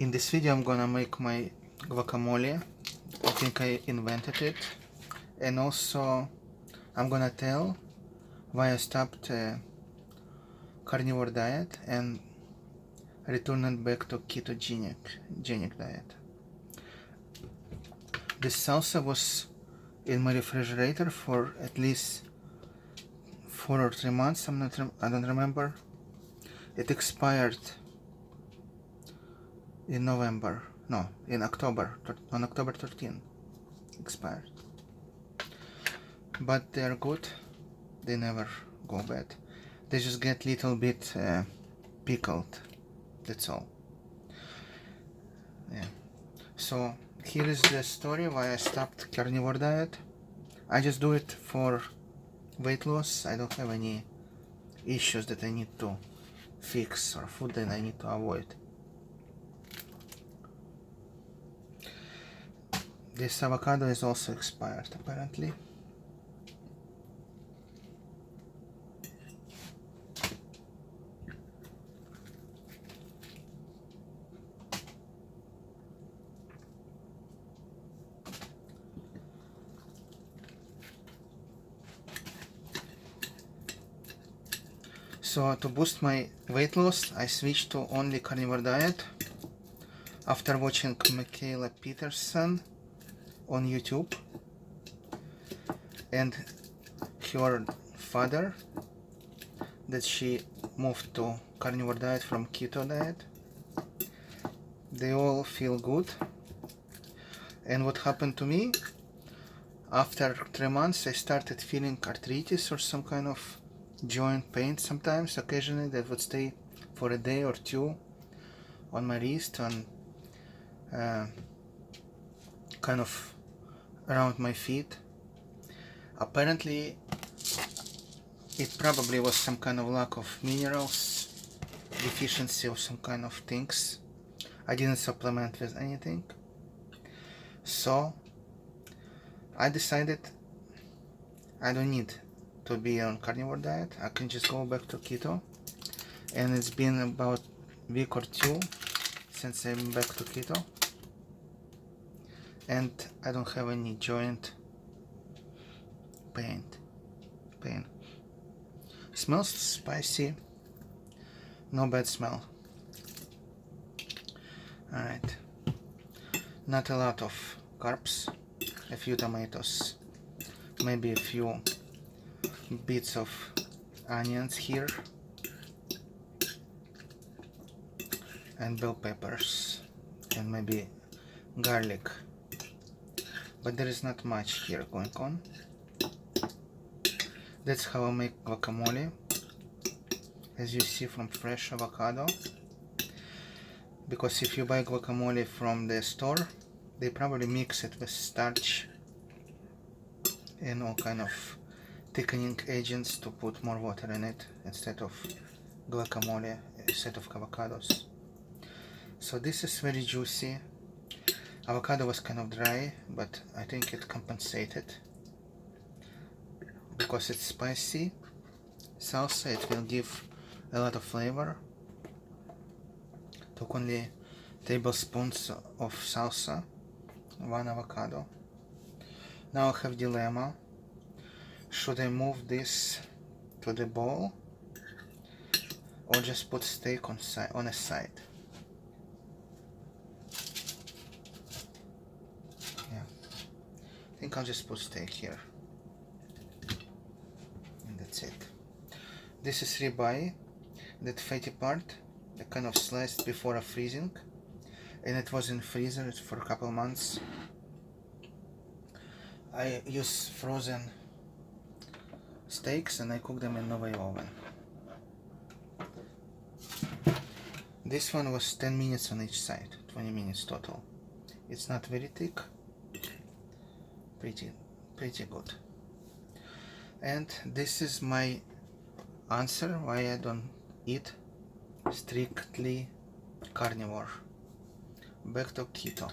In this video I'm gonna make my guacamole. I think I invented it, and also I'm gonna tell why I stopped carnivore diet and returned back to ketogenic diet. This salsa was in my refrigerator for at least 4 or 3 months. I don't remember. It expired in November. No, in October. On October 13th expired. But they're good. They never go bad. They just get little bit pickled. That's all. Yeah. So here is the story why I stopped carnivore diet. I just do it for weight loss. I don't have any issues that I need to fix or food that I need to avoid. This avocado is also expired apparently. So to boost my weight loss, I switched to only carnivore diet after watching Mikhaila Peterson on YouTube and her father, that she moved to carnivore diet from keto diet. They all feel good. And what happened to me, after 3 months I started feeling arthritis or some kind of joint pain sometimes, occasionally, that would stay for a day or two on my wrist and kind of around my feet. Apparently it probably was some kind of lack of minerals, deficiency of some kind of things. I didn't supplement with anything, so I decided I don't need to be on carnivore diet. I can just go back to keto, and it's been about a week or two since I'm back to keto, and I don't have any joint pain. Smells spicy, no bad smell. Alright, not a lot of carbs, a few tomatoes, maybe a few bits of onions here, and bell peppers, and maybe garlic, but there is not much here going on. That's how I make guacamole, as you see, from fresh avocado. Because if you buy guacamole from the store, they probably mix it with starch and all kind of thickening agents to put more water in it instead of guacamole, instead of avocados. So this is very juicy. Avocado was kind of dry, but I think it compensated. Because it's spicy salsa, it will give a lot of flavor. Took only tablespoons of salsa, 1 avocado. Now I have dilemma. Should I move this to the bowl or just put steak on a side? Yeah, I think I'll just put steak here. And that's it. This is ribeye, that fatty part, I kind of sliced before freezing, and it was in freezer for a couple months. I use frozen steaks and I cook them in Novi oven. This one was 10 minutes on each side, 20 minutes total. It's not very thick, pretty good. And this is my answer why I don't eat strictly carnivore. Back to keto.